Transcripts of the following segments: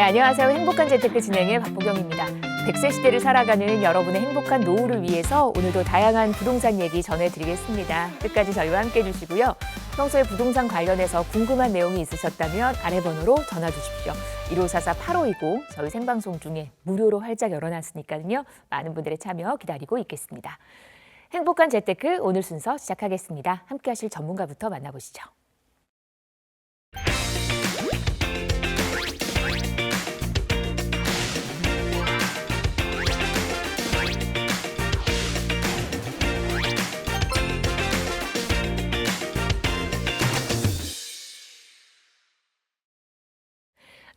안녕하세요. 행복한 재테크 진행의 박보경입니다. 100세 시대를 살아가는 여러분의 행복한 노후를 위해서 오늘도 다양한 부동산 얘기 전해드리겠습니다. 끝까지 저희와 함께해 주시고요. 평소에 부동산 관련해서 궁금한 내용이 있으셨다면 아래 번호로 전화 주십시오. 1544-8520 저희 생방송 중에 무료로 활짝 열어놨으니까요. 많은 분들의 참여 기다리고 있겠습니다. 행복한 재테크 오늘 순서 시작하겠습니다. 함께하실 전문가부터 만나보시죠.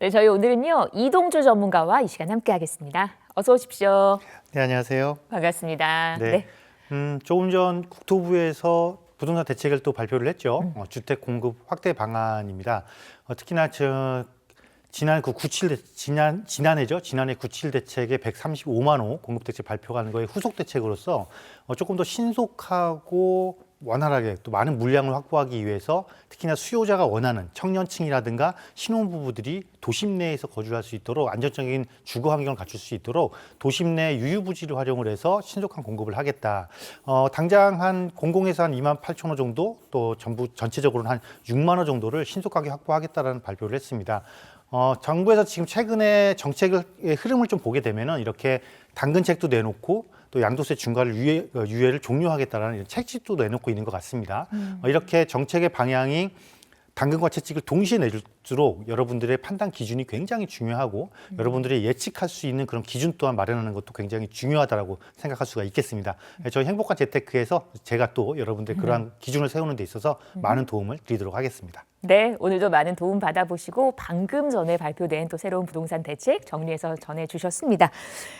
네, 저희 오늘은요 이동주 전문가와 이 시간 함께하겠습니다. 어서 오십시오. 네, 안녕하세요. 반갑습니다. 네. 조금 전 국토부에서 부동산 대책을 또 발표를 했죠. 주택 공급 확대 방안입니다. 특히나 지난해 97 대책의 135만 호 공급 대책 발표하는 거에 후속 대책으로서 조금 더 신속하고 원활하게 또 많은 물량을 확보하기 위해서 특히나 수요자가 원하는 청년층이라든가 신혼부부들이 도심 내에서 거주할 수 있도록 안정적인 주거 환경을 갖출 수 있도록 도심 내 유휴부지를 활용을 해서 신속한 공급을 하겠다. 당장 한 공공에서 한 28,000호 정도 또 전체적으로는 한 6만 호 정도를 신속하게 확보하겠다라는 발표를 했습니다. 정부에서 지금 최근에 정책의 흐름을 좀 보게 되면은 이렇게 당근책도 내놓고 또 양도세 중과를 유예를 종료하겠다라는 이런 책찍도 내놓고 있는 것 같습니다. 이렇게 정책의 방향이 당근과 채찍을 동시에 내줄수록 여러분들의 판단 기준이 굉장히 중요하고 여러분들이 예측할 수 있는 그런 기준 또한 마련하는 것도 굉장히 중요하다고 생각할 수가 있겠습니다. 저희 행복한 재테크에서 제가 또 여러분들 그러한 기준을 세우는 데 있어서 많은 도움을 드리도록 하겠습니다. 네, 오늘도 많은 도움 받아보시고 방금 전에 발표된 또 새로운 부동산 대책 정리해서 전해주셨습니다.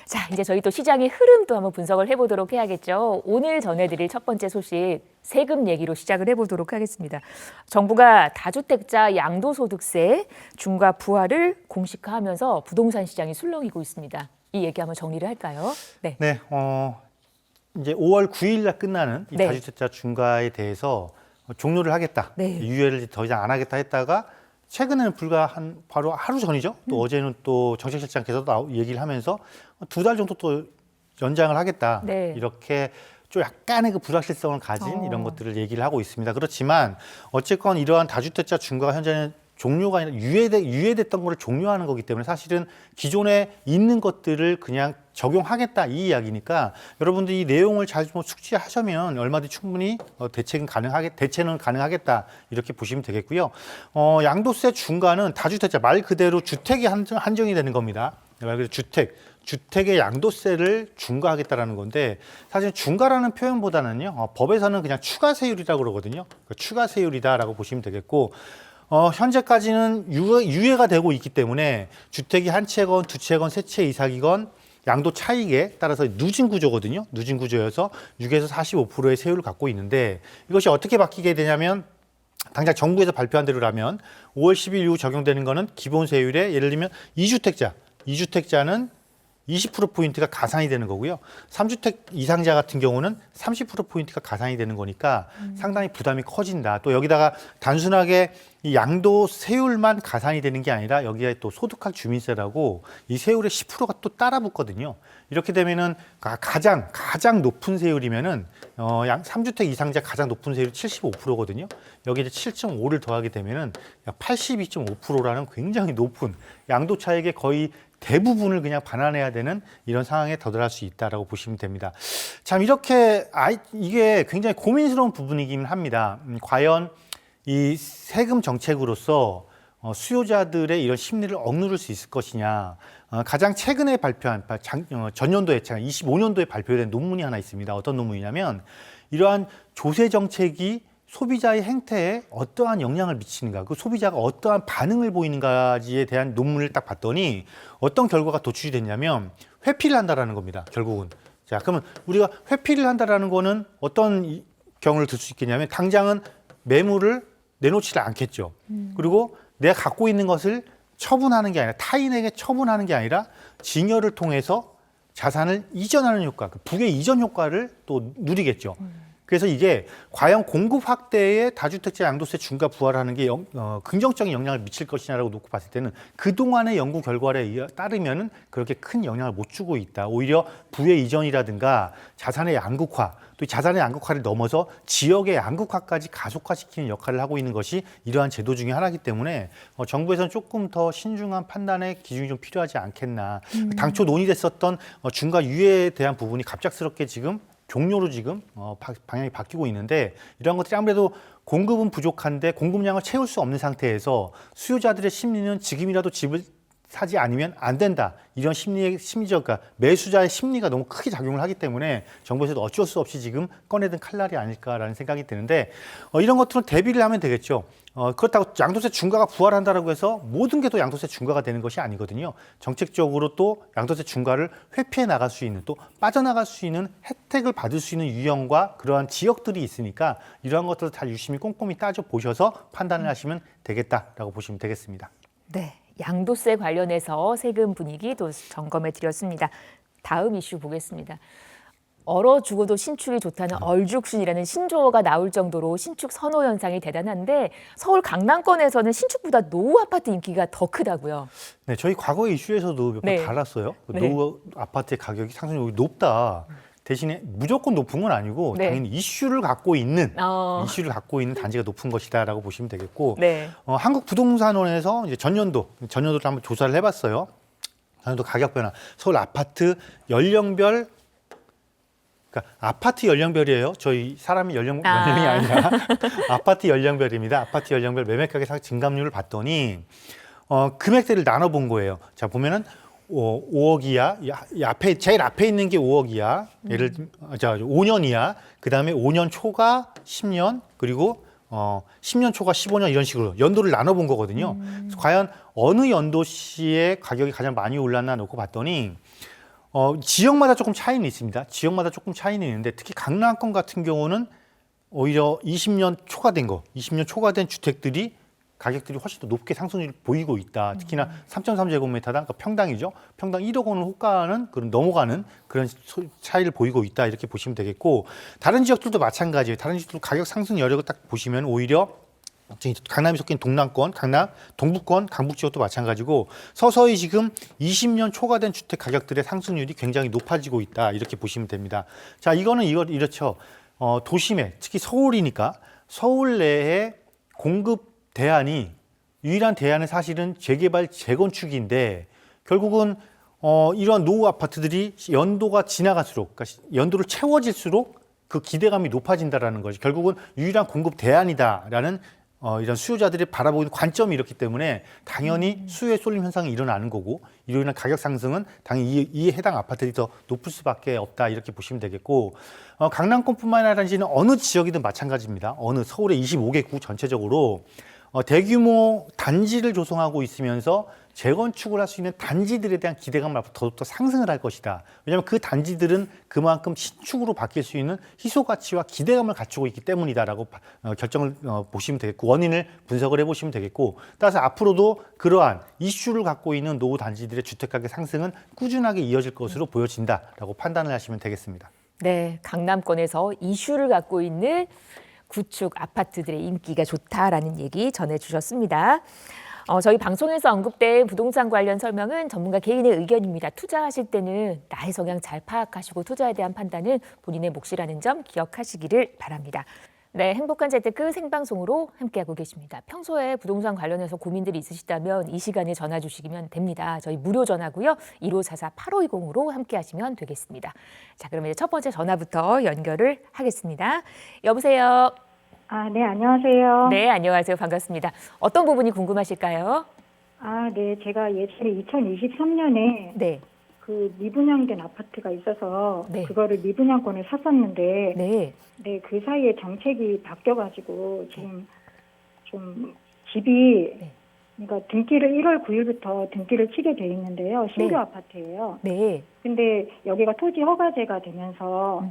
자, 이제 저희 또 시장의 흐름도 한번 분석을 해보도록 해야겠죠. 오늘 전해드릴 첫 번째 소식 세금 얘기로 시작을 해보도록 하겠습니다. 정부가 다주택자 양도소득세 중과 부과를 공식화하면서 부동산 시장이 술렁이고 있습니다. 이 얘기 한번 정리를 할까요? 네. 네, 이제 5월 9일 날 끝나는 이 네. 다주택자 중과에 대해서 종료를 하겠다. 네. 유예를 더 이상 안 하겠다 했다가 최근에는 불과 바로 하루 전이죠. 또 어제는 또 정책실장께서도 얘기를 하면서 2달 정도 또 연장을 하겠다. 네. 이렇게 좀 약간의 그 불확실성을 가진 이런 것들을 얘기를 하고 있습니다. 그렇지만 어쨌건 이러한 다주택자 중과가 현재는 종료가 아니라 유예됐던 거를 종료하는 거기 때문에 사실은 기존에 있는 것들을 그냥 적용하겠다 이 이야기니까 여러분들이 이 내용을 잘 숙지하시면 얼마든지 충분히 대체는 가능하겠다 이렇게 보시면 되겠고요. 양도세 중과는 다주택자 말 그대로 주택이 한정이 되는 겁니다. 말 그대로 주택의 양도세를 중과하겠다라는 건데 사실 중과라는 표현보다는요 법에서는 그냥 추가세율이라고 그러거든요. 추가세율이다라고 보시면 되겠고 현재까지는 유예가 되고 있기 때문에 주택이 한 채건 두 채건 세 채 이상이건 양도 차익에 따라서 누진 구조거든요. 누진 구조여서 6에서 45%의 세율을 갖고 있는데 이것이 어떻게 바뀌게 되냐면 당장 정부에서 발표한 대로라면 5월 10일 이후 적용되는 거는 기본 세율에 예를 들면 2주택자는 20%포인트가 가산이 되는 거고요. 3주택 이상자 같은 경우는 30%포인트가 가산이 되는 거니까 상당히 부담이 커진다. 또 여기다가 단순하게 이 양도세율만 가산이 되는 게 아니라 여기에 또 소득할 주민세라고 이 세율의 10%가 또 따라 붙거든요. 이렇게 되면은 가장 높은 세율이면은 3주택 이상자 가장 높은 세율이 75%거든요. 여기 이제 7.5를 더하게 되면은 82.5%라는 굉장히 높은 양도 차익의 거의 대부분을 그냥 반환해야 되는 이런 상황에 도달할 수 있다라고 보시면 됩니다. 참 이렇게 이게 굉장히 고민스러운 부분이긴 합니다. 과연 이 세금 정책으로서 수요자들의 이런 심리를 억누를 수 있을 것이냐. 가장 최근에 발표한 전년도에 25년도에 발표된 논문이 하나 있습니다. 어떤 논문이냐면 이러한 조세 정책이 소비자의 행태에 어떠한 영향을 미치는가, 그 소비자가 어떠한 반응을 보이는가에 대한 논문을 딱 봤더니 어떤 결과가 도출이 됐냐면 회피를 한다라는 겁니다. 결국은. 자, 그러면 우리가 회피를 한다라는 거는 어떤 경우를 들 수 있겠냐면 당장은 매물을 내놓지를 않겠죠. 그리고 내가 갖고 있는 것을 처분하는 게 아니라 타인에게 처분하는 게 아니라 증여를 통해서 자산을 이전하는 효과, 그 부의 이전 효과를 또 누리겠죠. 그래서 이게 과연 공급 확대에 다주택자 양도세 중과 부과하는 게 긍정적인 영향을 미칠 것이냐라고 놓고 봤을 때는 그동안의 연구 결과에 따르면은 그렇게 큰 영향을 못 주고 있다. 오히려 부의 이전이라든가 자산의 양극화, 또 자산의 양극화를 넘어서 지역의 양극화까지 가속화시키는 역할을 하고 있는 것이 이러한 제도 중에 하나이기 때문에 정부에서는 조금 더 신중한 판단의 기준이 좀 필요하지 않겠나. 당초 논의됐었던 중과 유예에 대한 부분이 갑작스럽게 지금 종료로 지금 방향이 바뀌고 있는데 이런 것들이 아무래도 공급은 부족한데 공급량을 채울 수 없는 상태에서 수요자들의 심리는 지금이라도 집을 사지 않으면 안 된다. 이런 심리적, 그러니까 매수자의 심리가 너무 크게 작용을 하기 때문에 정부에서도 어쩔 수 없이 지금 꺼내든 칼날이 아닐까라는 생각이 드는데 이런 것들은 대비를 하면 되겠죠. 그렇다고 양도세 중과가 부활한다라고 해서 모든 게 또 양도세 중과가 되는 것이 아니거든요. 정책적으로 또 양도세 중과를 회피해 나갈 수 있는 또 빠져나갈 수 있는 혜택을 받을 수 있는 유형과 그러한 지역들이 있으니까 이러한 것들을 잘 유심히 꼼꼼히 따져 보셔서 판단을 하시면 되겠다라고 보시면 되겠습니다. 네, 양도세 관련해서 세금 분위기 또 점검해 드렸습니다. 다음 이슈 보겠습니다. 얼어 죽어도 신축이 좋다는 얼죽순이라는 신조어가 나올 정도로 신축 선호 현상이 대단한데 서울 강남권에서는 신축보다 노후 아파트 인기가 더 크다고요. 네, 저희 과거의 이슈에서도 몇 번 네. 다뤘어요. 네. 노후 아파트의 가격이 상승률이 높다. 대신에 무조건 높은 건 아니고 네. 당연히 이슈를 갖고 있는 단지가 높은 것이다라고 보시면 되겠고 네. 한국부동산원에서 이제 전년도를 한번 조사를 해봤어요. 전년도 가격 변화, 서울 아파트 연령별, 그러니까 아파트 연령별이에요. 저희 사람이 연령이 아니라 아파트 연령별입니다. 아파트 연령별 매매 가격 증감률을 봤더니 금액대를 나눠본 거예요. 자 보면은 5억 이하, 제일 앞에 있는 게 5억 이하, 5년 이하, 그 다음에 5년 초과 10년, 그리고 10년 초과 15년 이런 식으로 연도를 나눠본 거거든요. 과연 어느 연도시에 가격이 가장 많이 올랐나 놓고 봤더니 지역마다 조금 차이는 있습니다. 지역마다 조금 차이는 있는데 특히 강남권 같은 경우는 오히려 20년 초과된 주택들이 가격들이 훨씬 더 높게 상승률을 보이고 있다. 특히나 3.3제곱미터당 그러니까 평당이죠. 평당 1억 원을 호가하는 넘어가는 그런 차이를 보이고 있다. 이렇게 보시면 되겠고 다른 지역들도 마찬가지예요. 다른 지역들도 가격 상승 여력을 딱 보시면 오히려 강남이 속해 있는 동남권, 강남, 동부권, 강북 지역도 마찬가지고 서서히 지금 20년 초과된 주택 가격들의 상승률이 굉장히 높아지고 있다. 이렇게 보시면 됩니다. 자, 이렇죠. 도심에 특히 서울이니까 서울 내에 공급 유일한 대안은 사실은 재개발, 재건축인데 결국은 이런 노후 아파트들이 연도가 지나갈수록, 그러니까 연도를 채워질수록 그 기대감이 높아진다라는 거죠. 결국은 유일한 공급 대안이다라는 이런 수요자들이 바라보는 관점이 이렇기 때문에 당연히 수요의 쏠림 현상이 일어나는 거고 이로 인한 가격 상승은 당연히 이에 해당 아파트들이 더 높을 수밖에 없다 이렇게 보시면 되겠고 강남권뿐만 아니라 어느 지역이든 마찬가지입니다. 서울의 25개 구 전체적으로 대규모 단지를 조성하고 있으면서 재건축을 할 수 있는 단지들에 대한 기대감을 더욱더 상승을 할 것이다. 왜냐하면 그 단지들은 그만큼 신축으로 바뀔 수 있는 희소 가치와 기대감을 갖추고 있기 때문이다라고 결정을 보시면 되겠고 원인을 분석을 해보시면 되겠고 따라서 앞으로도 그러한 이슈를 갖고 있는 노후 단지들의 주택가격 상승은 꾸준하게 이어질 것으로 보여진다라고 판단을 하시면 되겠습니다. 네, 강남권에서 이슈를 갖고 있는 구축 아파트들의 인기가 좋다라는 얘기 전해주셨습니다. 저희 방송에서 언급된 부동산 관련 설명은 전문가 개인의 의견입니다. 투자하실 때는 나의 성향 잘 파악하시고 투자에 대한 판단은 본인의 몫이라는 점 기억하시기를 바랍니다. 네, 행복한 재테크 생방송으로 함께하고 계십니다. 평소에 부동산 관련해서 고민들이 있으시다면 이 시간에 전화 주시면 됩니다. 저희 무료 전화고요. 1544-8520으로 함께하시면 되겠습니다. 자, 그러면 이제 첫 번째 전화부터 연결을 하겠습니다. 여보세요. 네, 안녕하세요. 네, 안녕하세요. 반갑습니다. 어떤 부분이 궁금하실까요? 네, 제가 예전에 2023년에 네. 그 미분양된 아파트가 있어서 네. 그거를 미분양권을 샀었는데 네. 네, 그 사이에 정책이 바뀌어가지고 지금 좀 집이 네. 그러니까 등기를 1월 9일부터 등기를 치게 돼 있는데요. 신규 네. 아파트예요. 네. 근데 여기가 토지 허가제가 되면서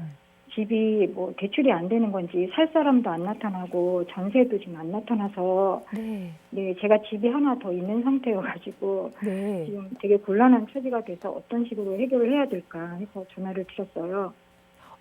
집이 뭐 대출이 안 되는 건지 살 사람도 안 나타나고 전세도 지금 안 나타나서 네. 네, 제가 집이 하나 더 있는 상태여가지고 네. 지금 되게 곤란한 처지가 돼서 어떤 식으로 해결을 해야 될까 해서 전화를 드렸어요.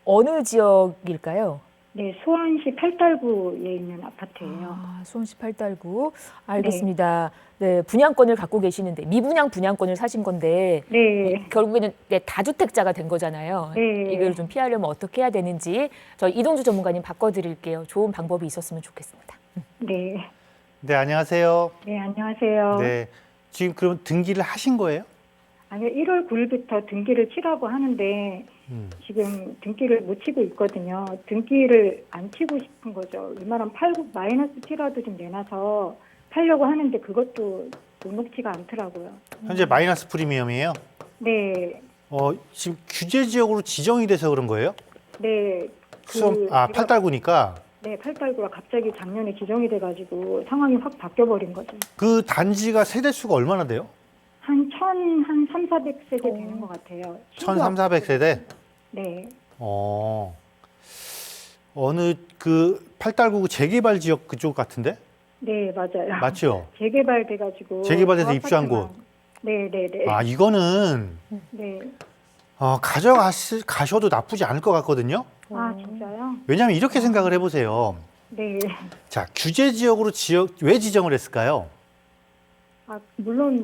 어느 지역일까요? 네, 수원시 팔달구에 있는 아파트예요. 아, 수원시 팔달구. 알겠습니다. 네, 분양권을 갖고 계시는데 미분양 분양권을 사신 건데 네. 결국에는 네, 다주택자가 된 거잖아요. 네. 이걸 좀 피하려면 어떻게 해야 되는지 저희 이동주 전문가님 바꿔드릴게요. 좋은 방법이 있었으면 좋겠습니다. 네. 네, 안녕하세요. 네, 안녕하세요. 네. 지금 그럼 등기를 하신 거예요? 아니요, 1월 9일부터 등기를 치라고 하는데 지금 등기를 못 치고 있거든요. 등기를 안 치고 싶은 거죠. 웬만하면 팔고 마이너스 T라도 좀 내놔서 팔려고 하는데 그것도 녹록지가 않더라고요. 현재 마이너스 프리미엄이에요? 네, 지금 규제 지역으로 지정이 돼서 그런 거예요? 네. 수원, 팔달구니까. 네, 팔달구가 갑자기 작년에 지정이 돼가지고 상황이 확 바뀌어버린 거죠. 그 단지가 세대수가 얼마나 돼요? 한 3,400세대 되는 것 같아요. 1,300세대? 네. 어느 그 팔달구 재개발 지역 그쪽 같은데? 네, 맞아요. 맞죠? 재개발돼가지고. 재개발돼서 그 입주한 아파트만. 곳. 네, 네, 네. 아, 이거는 네. 가셔도 나쁘지 않을 것 같거든요? 아, 진짜요? 왜냐하면 이렇게 생각을 해보세요. 네. 자, 규제 지역으로 왜 지정을 했을까요? 아, 물론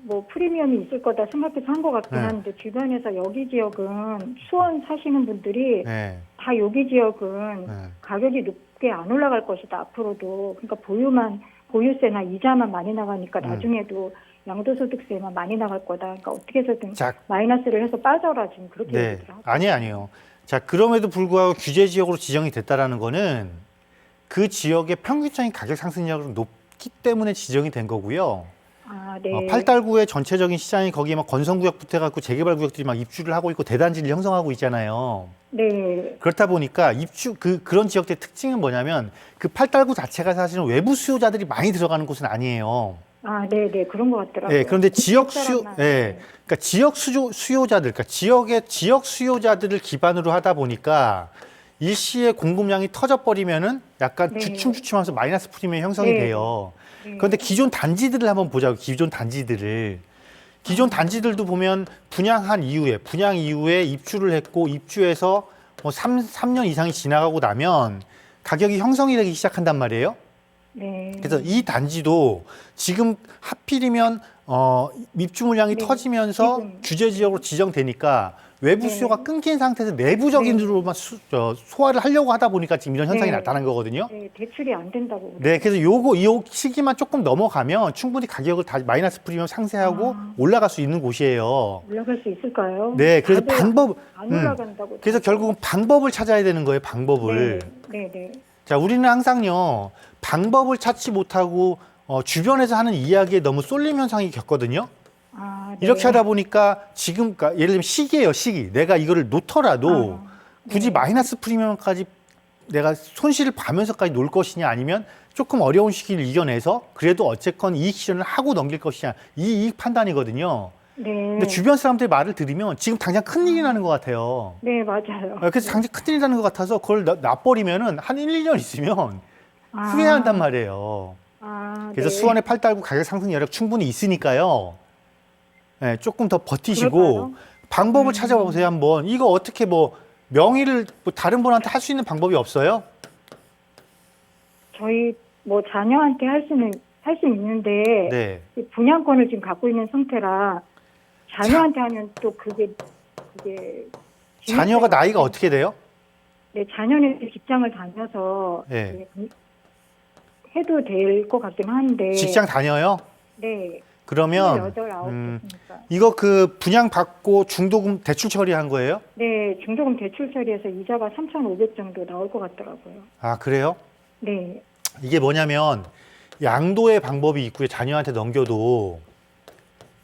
뭐 프리미엄이 있을 거다 생각해서 한 것 같긴 네. 한데 주변에서 여기 지역은 수원 사시는 분들이 네. 다 여기 지역은 네. 가격이 높게 안 올라갈 것이다 앞으로도. 그러니까 보유세나 이자만 많이 나가니까 나중에도 양도소득세만 많이 나갈 거다. 그러니까 어떻게 해서든 자, 마이너스를 해서 빠져라 지금 그렇게 네. 얘기를 하고. 아니에요. 자, 그럼에도 불구하고 규제 지역으로 지정이 됐다라는 거는 그 지역의 평균적인 가격 상승률이 높기 때문에 지정이 된 거고요. 아, 네. 팔달구의 전체적인 시장이 거기에 막 건설구역부터 해갖고 재개발 구역들이 막 입주를 하고 있고 대단지를 형성하고 있잖아요. 네. 그렇다 보니까 그런 지역들의 특징은 뭐냐면 그 팔달구 자체가 사실은 외부 수요자들이 많이 들어가는 곳은 아니에요. 아, 네, 네. 그런 것 같더라고요. 네, 그런데 지역 사람만. 그러니까 지역 수요자들, 그러니까 지역 수요자들을 기반으로 하다 보니까 일시에 공급량이 터져버리면은 약간 네. 주춤주춤하면서 마이너스 프리미엄이 형성이 네. 돼요. 네. 그런데 기존 단지들을 한번 보자고. 기존 단지들도 보면 분양 이후에 입주를 했고 입주해서 뭐 3년 이상이 지나가고 나면 가격이 형성이 되기 시작한단 말이에요. 네. 그래서 이 단지도 지금 하필이면 입주 물량이 네. 터지면서 지금. 규제 지역으로 지정되니까 외부 네. 수요가 끊긴 상태에서 내부적인 으로만 소화를 하려고 하다 보니까 지금 이런 현상이 네. 나타난 거거든요. 네, 대출이 안 된다고. 네, 그래서 이 시기만 조금 넘어가면 충분히 가격을 다 마이너스 프리미엄 상쇄하고 올라갈 수 있는 곳이에요. 올라갈 수 있을까요? 네, 그래서 다들 안 올라간다고. 그래서 결국은 방법을 찾아야 되는 거예요, 방법을. 네, 네, 네. 자, 우리는 항상요, 방법을 찾지 못하고 주변에서 하는 이야기에 너무 쏠림 현상이 겪거든요. 아, 네. 이렇게 하다 보니까 지금, 그러니까 예를 들면 시기예요, 시기. 내가 이거를 놓더라도 굳이 네. 마이너스 프리미엄까지 내가 손실을 봐면서까지 놓을 것이냐 아니면 조금 어려운 시기를 이겨내서 그래도 어쨌건 이익 실현을 하고 넘길 것이냐 이 이익 판단이거든요. 네. 근데 주변 사람들의 말을 들으면 지금 당장 큰일이 나는 것 같아요. 네, 맞아요. 그래서 당장 큰일이 나는 것 같아서 그걸 놔버리면은 한 1, 2년 있으면 후회한단 말이에요. 아, 그래서 네. 수원의 팔달구 가격 상승 여력 충분히 있으니까요. 네, 조금 더 버티시고 그럴까요? 방법을 찾아봐 보세요 한번. 이거 어떻게 명의를 다른 분한테 할 수 있는 방법이 없어요? 저희 자녀한테 할 수 있는데 네. 분양권을 지금 갖고 있는 상태라 자녀한테 하면 또 그게 자녀가 나이가 어떻게 돼요? 네, 자녀는 직장을 다녀서 네. 해도 될 것 같긴 한데. 직장 다녀요? 네. 그러면 8, 9 됐으니까. 이거 그 분양 받고 중도금 대출 처리한 거예요? 네, 중도금 대출 처리해서 이자가 3,500 정도 나올 것 같더라고요. 아, 그래요? 네. 이게 뭐냐면 양도의 방법이 있고요. 자녀한테 넘겨도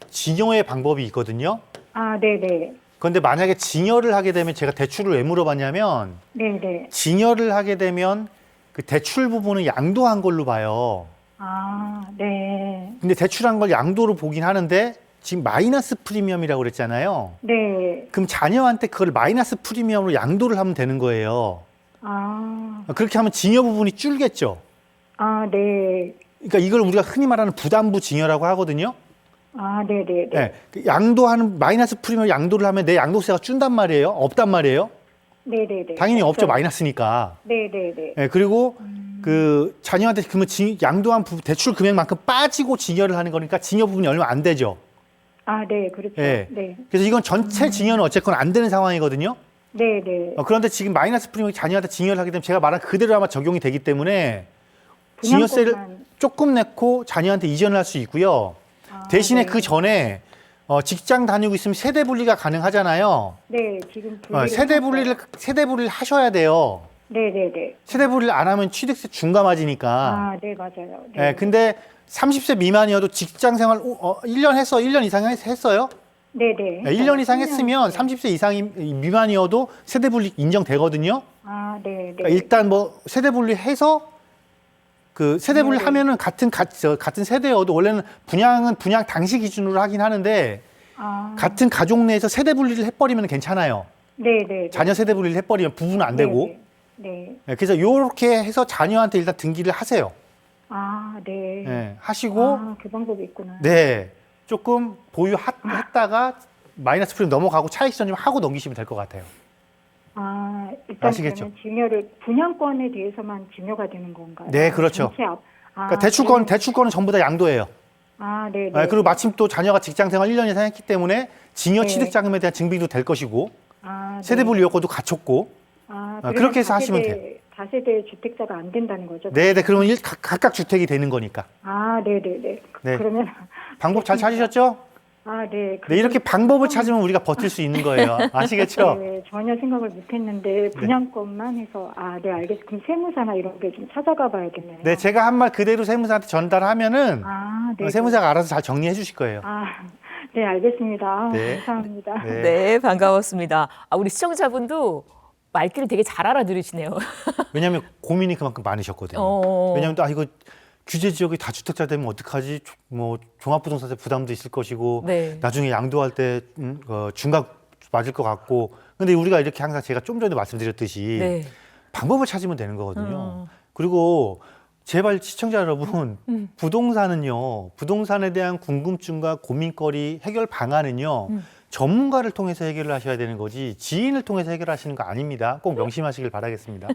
증여의 방법이 있거든요. 아, 네네. 그런데 만약에 증여를 하게 되면 제가 대출을 왜 물어봤냐면 네네. 증여를 하게 되면 그 대출 부분은 양도한 걸로 봐요. 아, 네. 근데 대출한 걸 양도로 보긴 하는데 지금 마이너스 프리미엄이라고 그랬잖아요. 네. 그럼 자녀한테 그걸 마이너스 프리미엄으로 양도를 하면 되는 거예요. 아, 그렇게 하면 증여 부분이 줄겠죠. 아, 네. 그러니까 이걸 우리가 흔히 말하는 부담부 증여라고 하거든요. 아, 네네네. 네. 양도하는 마이너스 프리미엄 양도를 하면 내 양도세가 준단 말이에요. 없단 말이에요. 네네네. 당연히 없죠. 없어요. 마이너스니까. 네네네. 예, 그리고 그 자녀한테 그러면 양도한 대출 금액만큼 빠지고 증여를 하는 거니까 증여 부분이 얼마 안 되죠. 아, 네, 그렇죠. 예. 네. 그래서 이건 전체 증여는 어쨌건 안 되는 상황이거든요. 네네. 그런데 지금 마이너스 프리미엄이 자녀한테 증여를 하게 되면 제가 말한 그대로 아마 적용이 되기 때문에 증여세를 분양권만- 조금 냈고 자녀한테 이전을 할 수 있고요. 아, 대신에 네. 그 전에 직장 다니고 있으면 세대 분리가 가능하잖아요. 네, 지금 분리를 세대 분리를 하셔야 돼요. 네네네. 세대 분리를 안 하면 취득세 중감해지니까. 아, 네, 맞아요. 네. 예, 근데 30세 미만이어도 직장 생활 1년 1년 이상 했어요? 네네. 1년 이상 했으면 네. 30세 이상이 미만이어도 세대 분리 인정되거든요. 아, 네, 네. 그러니까 일단 뭐 세대 분리해서 그 세대 분리 네. 하면은 같은 세대여도 원래는 분양은 분양 당시 기준으로 하긴 하는데 아, 같은 가족 내에서 세대 분리를 해버리면 괜찮아요. 네네. 자녀 세대 분리를 해버리면 부부는 안 되고. 네. 예, 그래서 요렇게 해서 자녀한테 일단 등기를 하세요. 아, 네. 예, 하시고 아, 그 방법이 있구나. 네 조금 보유했다가 마이너스 프리미엄 넘어가고 차익 실현 좀 하고 넘기시면 될 것 같아요. 아, 일단 아시겠죠? 그러면 증여를 분양권에 대해서만 증여가 되는 건가요? 네, 그렇죠. 전체 아, 그러니까 그러면- 대출권은 전부 다 양도예요. 아, 네, 예, 네. 그리고 마침 또 자녀가 직장생활 1년 이상 했기 때문에 증여 네. 취득자금에 대한 증빙도 될 것이고 아, 네. 세대 분리 요건도 갖췄고 아, 그렇게 해서 하시면 돼요. 다세대 주택자가 안 된다는 거죠? 네, 그러면 각각 주택이 되는 거니까. 아, 네, 네, 네. 네. 그러면 방법 잘 찾으셨죠? 아, 네. 네, 이렇게 방법을 찾으면 우리가 버틸 수 있는 거예요. 아시겠죠? 네, 전혀 생각을 못했는데 분양권만 해서 아, 네, 알겠습니다. 그럼 세무사나 이런 게 좀 찾아가 봐야겠네요. 네, 제가 한 말 그대로 세무사한테 전달하면은 아, 네. 세무사가 알아서 잘 정리해 주실 거예요. 아, 네, 알겠습니다. 아, 네. 감사합니다. 네. 네, 반가웠습니다. 우리 시청자분도 말귀를 되게 잘 알아들으시네요. 왜냐하면 고민이 그만큼 많으셨거든요. 왜냐하면 또 이거 규제 지역이 다주택자 되면 어떡하지? 뭐 종합부동산세 부담도 있을 것이고 네. 나중에 양도할 때 중각 맞을 것 같고. 근데 우리가 이렇게 항상 제가 좀 전에 말씀드렸듯이 네. 방법을 찾으면 되는 거거든요. 그리고 제발 시청자 여러분, 부동산은요, 부동산에 대한 궁금증과 고민거리 해결 방안은요, 전문가를 통해서 해결을 하셔야 되는 거지 지인을 통해서 해결하시는 거 아닙니다. 꼭 명심하시길 바라겠습니다.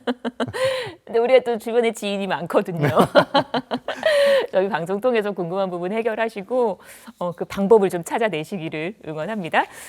근데 우리가 또 주변에 지인이 많거든요. 저희 방송 통해서 궁금한 부분 해결하시고 그 방법을 좀 찾아내시기를 응원합니다.